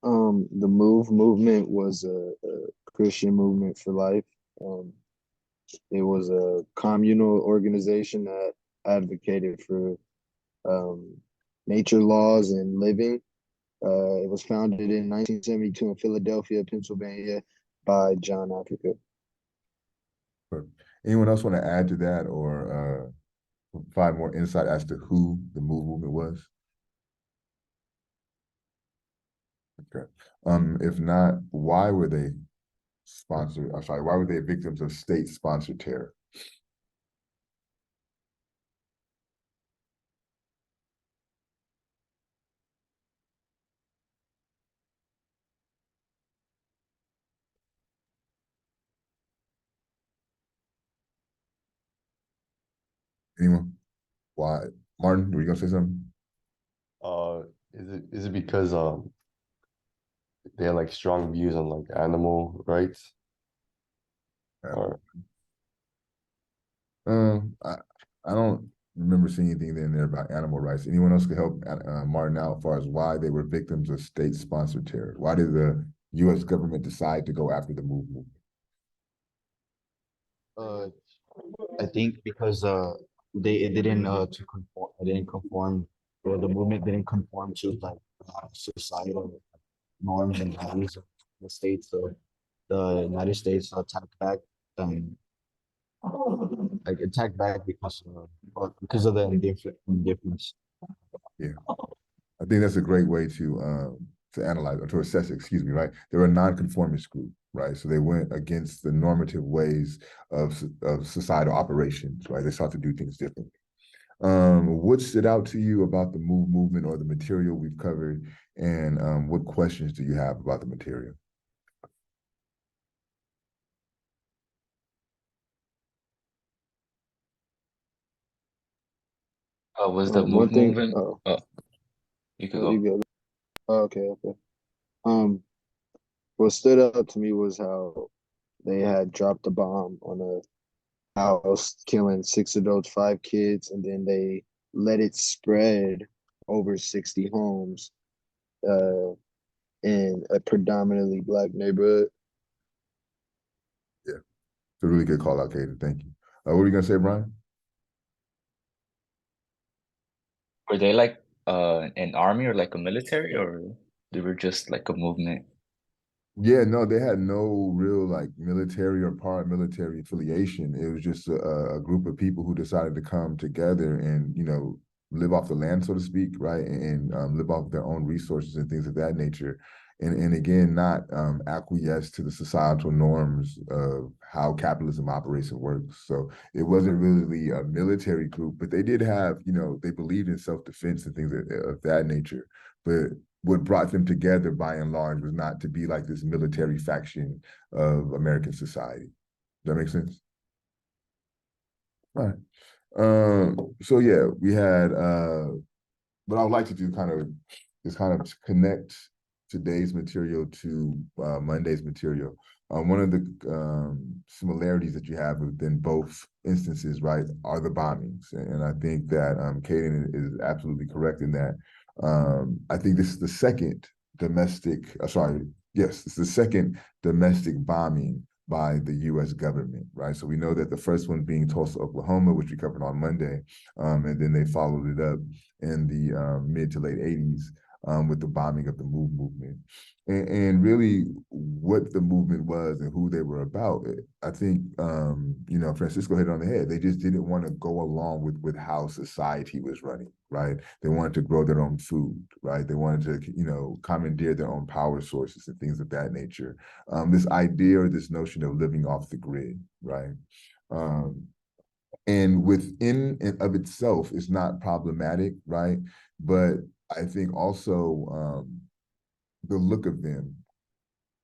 The movement was a Christian movement for life. Um, it was a communal organization that advocated for um, nature laws and living. It was founded in 1972 in Philadelphia, Pennsylvania, by John Africa. But anyone else want to add to that or provide more insight as to who the movement was? Okay. If not, why were they sponsored? I'm sorry, why were they victims of state-sponsored terror? Anyone? Why? Martin, were you gonna say something? Uh, is it because they had like strong views on like animal rights Yeah. or I don't remember seeing anything in there about animal rights. Anyone else could help Martin out as far as why they were victims of state-sponsored terror? Why did the U.S. government decide to go after the movement? Uh, I think because they it didn't to conform it didn't conform or the movement didn't conform to like societal norms and values of the states. So the United States attacked back um like attacked back because of the indifference. Yeah, I think that's a great way to analyze or to assess, excuse me, right? They're a nonconformist group, right? So they went against the normative ways of societal operations, right? They sought to do things differently. What stood out to you about the movement or the material we've covered, and what questions do you have about the material? Was the One thing, movement? Oh, you could oh, you go. good? Oh, okay, okay. Um, what stood out to me was how they had dropped a bomb on a house, killing six adults, five kids, and then they let it spread over 60 homes uh, in a predominantly black neighborhood. Yeah, it's a really good call out, Caden. Thank you. What are you gonna say, Brian? Were they like an army or like a military, or they were just like a movement? Yeah, no, they had no real like military or paramilitary affiliation. It was just a group of people who decided to come together and, live off the land, so to speak, right? And live off their own resources and things of that nature. And again, not acquiesce to the societal norms of how capitalism operates and works. So it wasn't really a military group, but they did have, they believed in self-defense and things of that nature. But what brought them together by and large was not to be like this military faction of American society. Does that make sense? All right. So yeah, we had what I would like to do kind of connect today's material to Monday's material. One of the similarities that you have within both instances, right, are the bombings. And I think that Caden is absolutely correct in that. I think this is the second yes, it's the second domestic bombing by the U.S. government, right? So we know that the first one being Tulsa, Oklahoma, which we covered on Monday, and then they followed it up in the mid to late 80s with the bombing of the movement. And really what the movement was and who they were about, I think, Francisco hit it on the head. They just didn't want to go along with how society was running, right? They wanted to grow their own food, right? They wanted to, commandeer their own power sources and things of that nature. This idea or this notion of living off the grid, right? Um, and within and of itself is not problematic, right? But I think also the look of them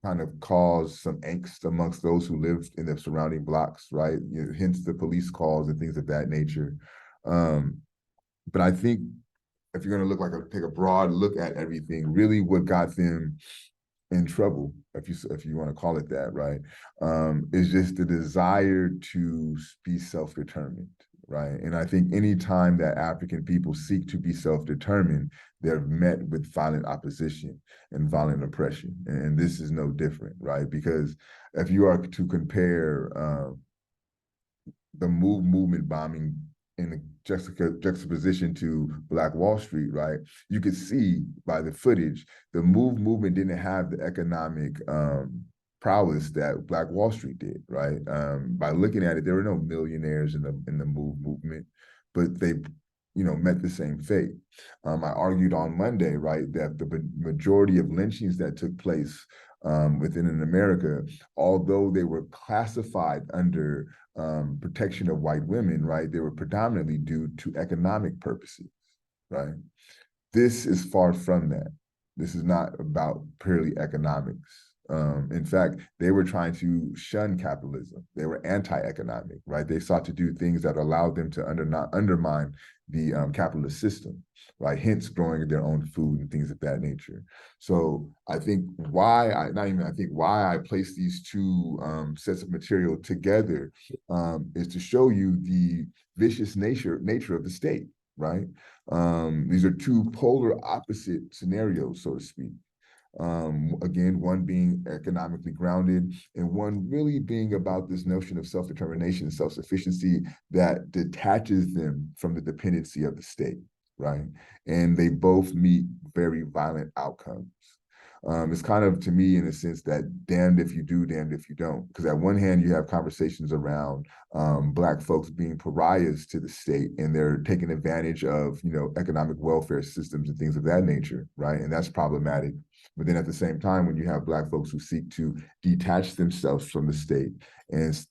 kind of caused some angst amongst those who lived in the surrounding blocks, right? Hence the police calls and things of that nature. Um, but I think if you're going to take a broad look at everything, really what got them in trouble, if you want to call it that, right, is just the desire to be self-determined, right? And I think any time that African people seek to be self-determined, they're met with violent opposition and violent oppression. And this is no different, right? Because if you are to compare the movement bombing in a juxtaposition to Black Wall Street, right? You could see by the footage, the movement didn't have the economic prowess that Black Wall Street did, right? By looking at it, there were no millionaires in the movement, but they, met the same fate. I argued on Monday, right, that the majority of lynchings that took place within America, although they were classified under protection of white women, right, they were predominantly due to economic purposes, right? This is far from that. This is not about purely economics. In fact, they were trying to shun capitalism. They were anti-economic, right? They sought to do things that allowed them to undermine the capitalist system, right? Hence growing their own food and things of that nature. So I think why I place these two sets of material together is to show you the vicious nature of the state, right? These are two polar opposite scenarios, so to speak. Again, one being economically grounded and one really being about this notion of self-determination and self-sufficiency that detaches them from the dependency of the state, right? And they both meet very violent outcomes. It's kind of, to me, in a sense, that damned if you do, damned if you don't. Because at one hand, you have conversations around Black folks being pariahs to the state, and they're taking advantage of, economic welfare systems and things of that nature, right? And that's problematic. But then at the same time, when you have Black folks who seek to detach themselves from the state and,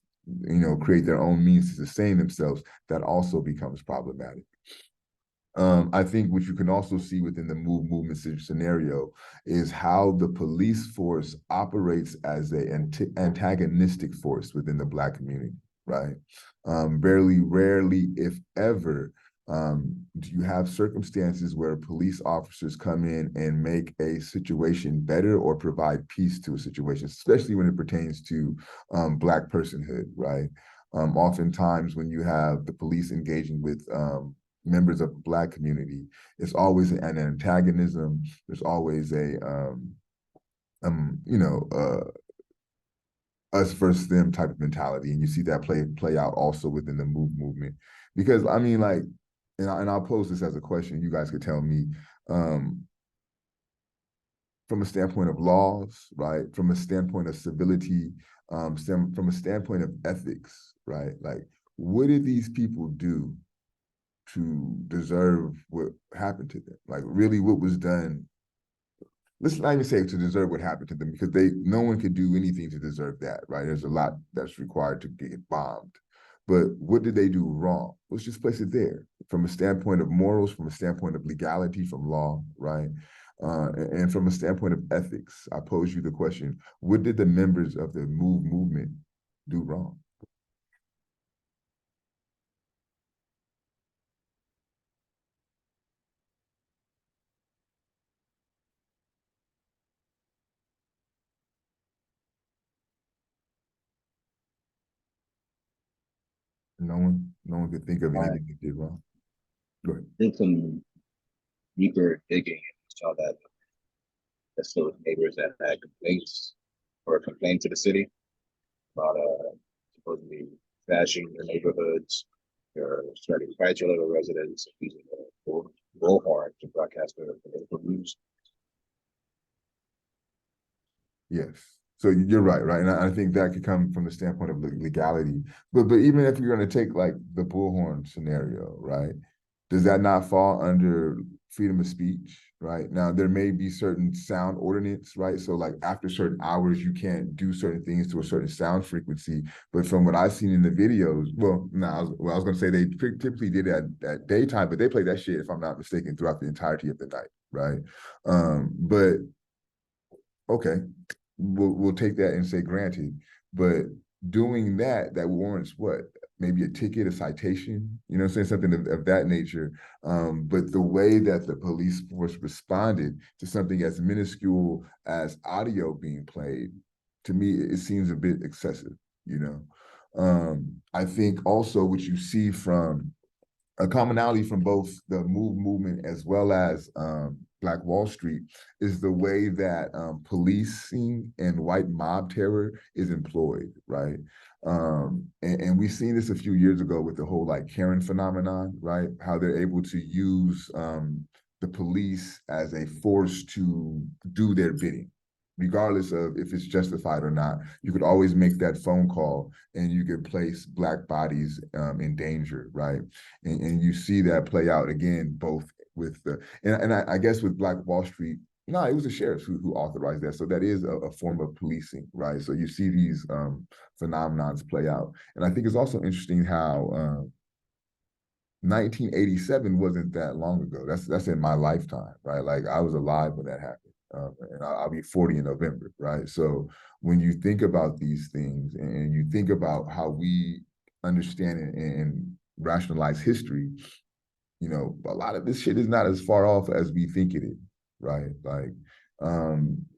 create their own means to sustain themselves, that also becomes problematic. I think what you can also see within the movement scenario is how the police force operates as an antagonistic force within the Black community, right? Rarely, if ever, do you have circumstances where police officers come in and make a situation better or provide peace to a situation, especially when it pertains to Black personhood, right? Oftentimes when you have the police engaging with members of the Black community, it's always an antagonism. There's always a us versus them type of mentality, and you see that play out also within the movement. Because I mean, like, and I'll pose this as a question. You guys could tell me, from a standpoint of laws, right? From a standpoint of civility, from a standpoint of ethics, right? Like, what did these people do to deserve what happened to them? Like, really, what was done? Let's not even say to deserve what happened to them, because no one could do anything to deserve that, right? There's a lot that's required to get bombed. But what did they do wrong? Let's just place it there from a standpoint of morals, from a standpoint of legality, from law, right? And from a standpoint of ethics, I pose you the question: what did the members of the movement do wrong? No one could think of anything they did wrong. Go ahead. Did some deeper digging and saw that those neighbors that had complaints or complained to the city about supposedly trashing their neighborhoods or starting fights with other residents using a bullhorn to broadcast their political news. Yes. So you're right? And I think that could come from the standpoint of legality. But even if you're going to take like the bullhorn scenario, right? Does that not fall under freedom of speech, right? Now, there may be certain sound ordinance, right? So like after certain hours, you can't do certain things to a certain sound frequency. But from what I've seen in the videos, I was going to say they typically did it at daytime, but they played that shit, if I'm not mistaken, throughout the entirety of the night, right? But okay, we'll take that and say granted, but doing that warrants what? Maybe a ticket, a citation, saying something of that nature. But the way that the police force responded to something as minuscule as audio being played, to me, it seems a bit excessive, I think also what you see from a commonality from both the movement as well as Black Wall Street is the way that policing and white mob terror is employed, right? And we've seen this a few years ago with the whole like Karen phenomenon, right? How they're able to use the police as a force to do their bidding, regardless of if it's justified or not. You could always make that phone call and you could place Black bodies in danger, right? And you see that play out again, both with the, and I guess with Black Wall Street, no, it was the sheriffs who authorized that. So that is a form of policing, right? So you see these phenomenons play out. And I think it's also interesting how 1987 wasn't that long ago. That's in my lifetime, right? Like I was alive when that happened, and I'll be 40 in November, right? So when you think about these things and you think about how we understand and rationalize history, you know, a lot of this shit is not as far off as we think it is, right? Like,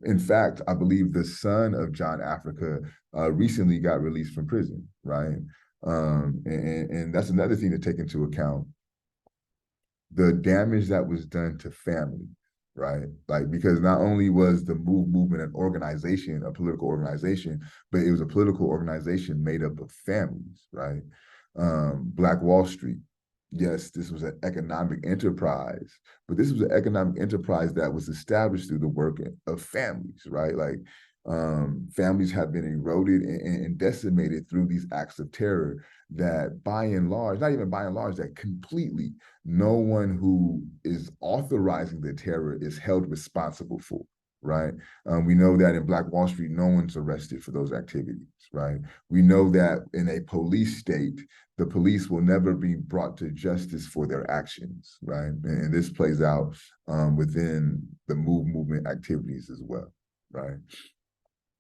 in fact, I believe the son of John Africa recently got released from prison, right? And that's another thing to take into account, the damage that was done to family, right? Like, because not only was the movement an organization, a political organization, but it was a political organization made up of families, right? Black Wall Street, yes, this was an economic enterprise, but this was an economic enterprise that was established through the work of families, right? Like, families have been eroded and decimated through these acts of terror that by and large, not even by and large, that completely no one who is authorizing the terror is held responsible for, right? We know that in Black Wall Street, no one's arrested for those activities, right? We know that in a police state, the police will never be brought to justice for their actions, right? And this plays out within the movement activities as well, right?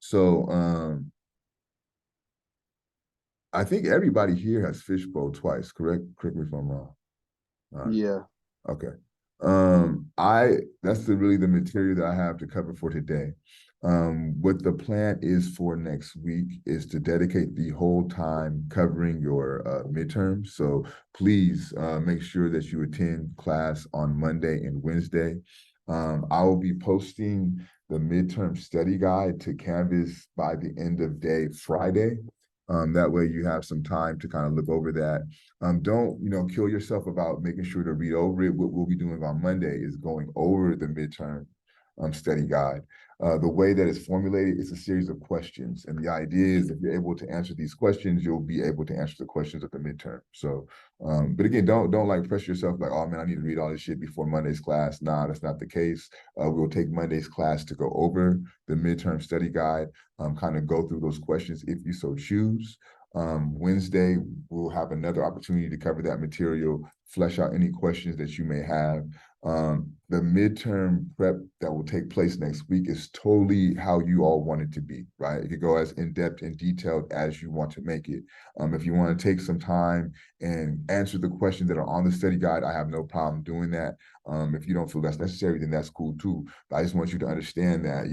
So I think everybody here has fishbowl twice, correct? Correct me if I'm wrong. Yeah. Okay. That's really the material that I have to cover for today. What the plan is for next week is to dedicate the whole time covering your midterms. So please make sure that you attend class on Monday and Wednesday. I will be posting the midterm study guide to Canvas by the end of day Friday. That way you have some time to kind of look over that. Don't, kill yourself about making sure to read over it. What we'll be doing on Monday is going over the midterm study guide. The way that it's formulated, it's a series of questions. And the idea is if you're able to answer these questions, you'll be able to answer the questions of the midterm. So, but again, don't like pressure yourself like, oh man, I need to read all this shit before Monday's class. Nah, that's not the case. We'll take Monday's class to go over the midterm study guide, kind of go through those questions if you so choose. Wednesday, we'll have another opportunity to cover that material, flesh out any questions that you may have. The midterm prep that will take place next week is totally how you all want it to be, right? It could go as in-depth and detailed as you want to make it. If you want to take some time and answer the questions that are on the study guide, I have no problem doing that. If you don't feel that's necessary, then that's cool too. But I just want you to understand that,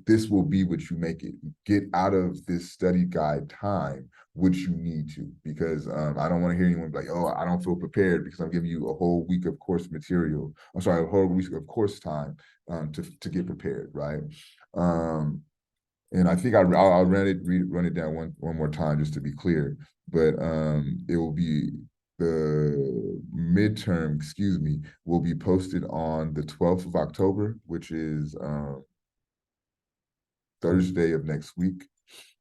this will be what you make it. Get out of this study guide time what you need to, because I don't want to hear anyone be like, oh, I don't feel prepared because I'm giving you a whole week of course material. I'm sorry, a whole week of course time to get prepared, right? And I think I'll run it down one more time just to be clear, but it will be the midterm, will be posted on the 12th of October, which is Thursday of next week.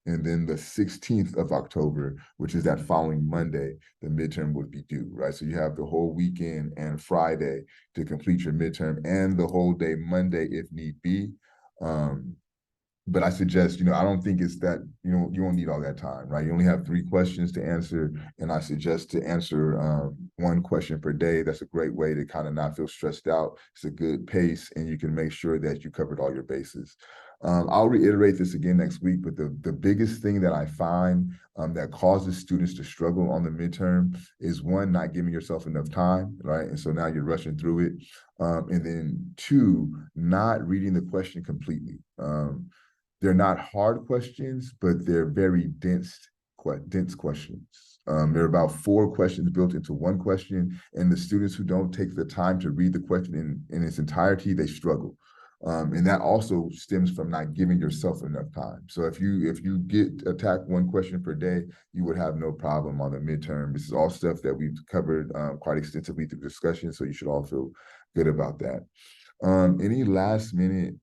And then the 16th of October, which is that following Monday, the midterm would be due, right? So you have the whole weekend and Friday to complete your midterm and the whole day Monday if need be. But I suggest, I don't think it's that, you won't need all that time, right? You only have 3 questions to answer. And I suggest to answer 1 question per day. That's a great way to kind of not feel stressed out. It's a good pace and you can make sure that you covered all your bases. I'll reiterate this again next week, but the biggest thing that I find that causes students to struggle on the midterm is 1, not giving yourself enough time, right? And so now you're rushing through it. And then 2, not reading the question completely. They're not hard questions, but they're very dense dense questions. There are about 4 questions built into one question, and the students who don't take the time to read the question in its entirety, they struggle. And that also stems from not giving yourself enough time. So if you get attacked 1 question per day, you would have no problem on the midterm. This is all stuff that we've covered quite extensively through discussion, so you should all feel good about that. Any last minute